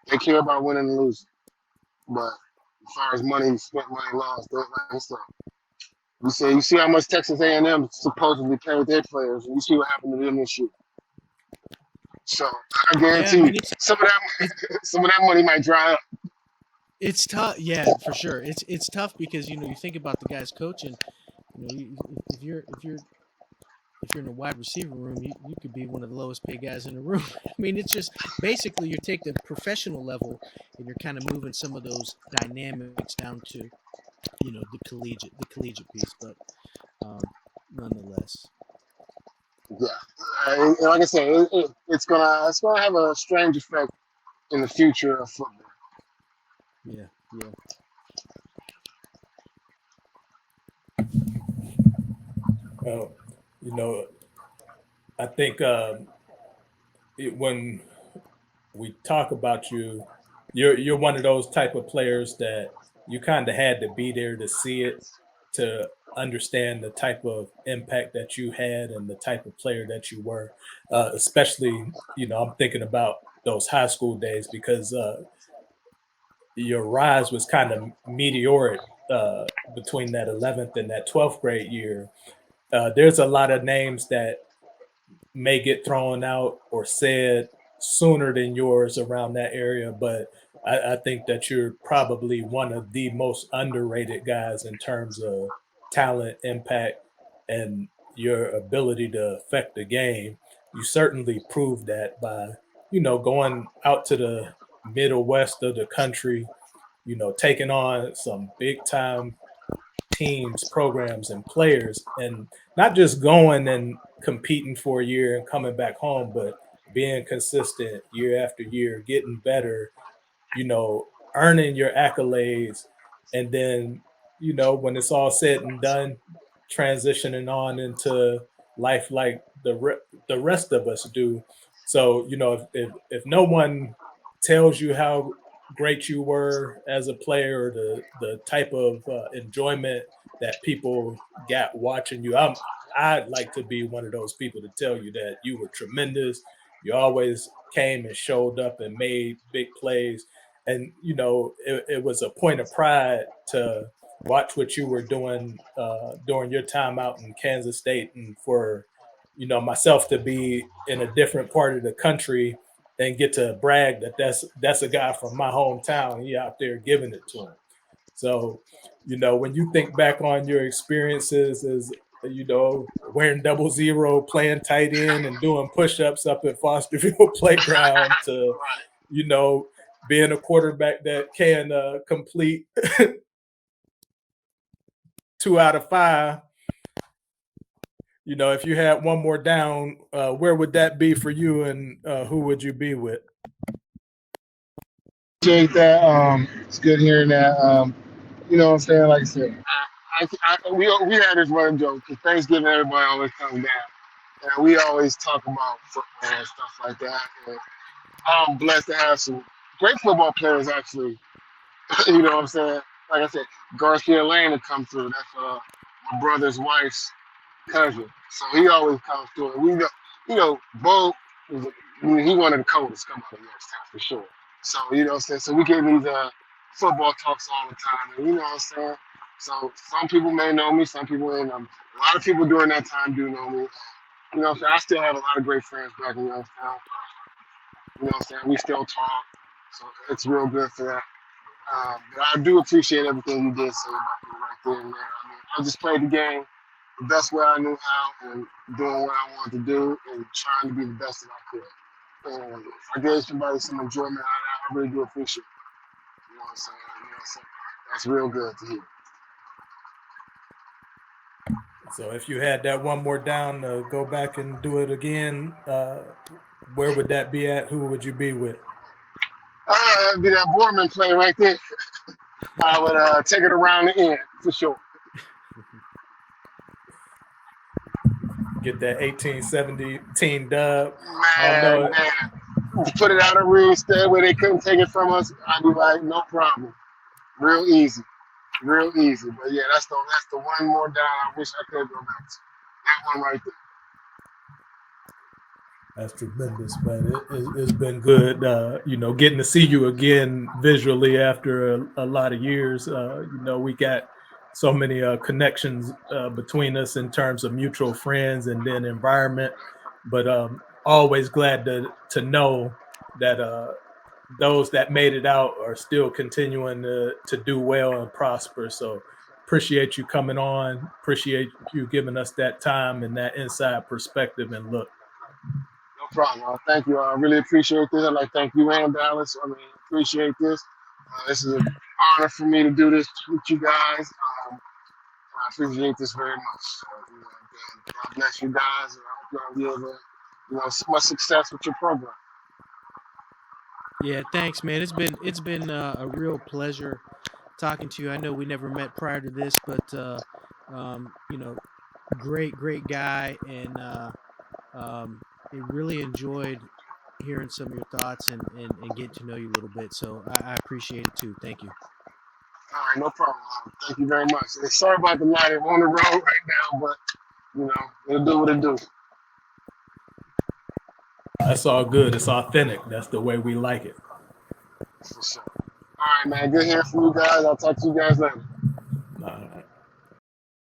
They care about winning and losing. But as far as money spent, money lost, like I said, you see how much Texas A&M supposedly paid their players, and you see what happened to them this year. So I guarantee you, some of that money might dry up. It's tough. Yeah, for sure. It's tough because you think about the guys coaching. If you're in a wide receiver room, you could be one of the lowest paid guys in the room. I mean, it's just basically you take the professional level and you're kind of moving some of those dynamics down to the collegiate piece. But nonetheless, Yeah, and like I said, it's gonna have a strange effect in the future of football. yeah. I think when we talk about you, you're one of those type of players that you kind of had to be there to see it, to understand the type of impact that you had and the type of player that you were. Especially, I'm thinking about those high school days, because your rise was kind of meteoric between that 11th and that 12th grade year. There's a lot of names that may get thrown out or said sooner than yours around that area, but I think that you're probably one of the most underrated guys in terms of talent, impact, and your ability to affect the game. You certainly proved that by, going out to the middle west of the country, taking on some big time teams, programs, and players, and not just going and competing for a year and coming back home, but being consistent year after year, getting better, earning your accolades, and then, when it's all said and done, transitioning on into life like the rest of us do. So, if no one tells you how great you were as a player, or the type of enjoyment that people got watching you, I'd like to be one of those people to tell you that you were tremendous. You always came and showed up and made big plays. and it was a point of pride to watch what you were doing during your time out in Kansas State, and for myself to be in a different part of the country and get to brag that that's a guy from my hometown. He out there giving it to him. So, when you think back on your experiences as wearing 00, playing tight end, and doing push-ups up at Fosterville Playground, to being a quarterback that can complete 2 out of 5. If you had one more down, where would that be for you, and who would you be with? Appreciate that. It's good hearing that. You know what I'm saying? Like I said, we had this running joke because Thanksgiving everybody always comes down, and we always talk about football and stuff like that. And I'm blessed to have some great football players, actually. You know what I'm saying? Like I said, Garcia Lane to come through. That's my brother's wife's cousin, so he always comes through. And Bo, he wanted the coldest come out of Youngstown for sure. So what I'm saying. So we get these football talks all the time, and you know what I'm saying. So some people may know me, some people ain't know me. A lot of people during that time do know me. You know what I'm saying. I still have a lot of great friends back in Youngstown. You know what I'm saying. We still talk, so it's real good for that. But I do appreciate everything you did say about me right there and there. I mean, I just played the game the best way I knew how, and doing what I wanted to do, and trying to be the best that I could. And if I gave somebody some enjoyment out of that, I really do appreciate it. You know what I'm saying? So that's real good to hear. So if you had that one more down to go back and do it again, where would that be at? Who would you be with? It'd be that Borman play right there. I would take it around the end for sure. Get that 18-17 dub. Man. Put it out of real instead where they couldn't take it from us. I'd be like, no problem. Real easy. But yeah, that's the one more down I wish I could go back to. That one right there. That's tremendous, man. It's been good, getting to see you again visually after a lot of years. We got so many connections between us in terms of mutual friends and then environment. But always glad to know that those that made it out are still continuing to do well and prosper. So appreciate you coming on. Appreciate you giving us that time and that inside perspective and look. No problem. Thank you. I really appreciate this. I'd like to thank you and Dallas. I appreciate this. This is an honor for me to do this with you guys. I appreciate this very much. God bless you guys, and I hope y'all be able to, much success with your program. Yeah, thanks, man. It's been a real pleasure talking to you. I know we never met prior to this, but great guy, and really enjoyed hearing some of your thoughts and getting to know you a little bit. So I appreciate it too. Thank you. All right, no problem. Thank you very much. And sorry about the light. I'm on the road right now, but it'll do what it do. That's all good. It's authentic. That's the way we like it. For sure. All right, man. Good hearing from you guys. I'll talk to you guys later.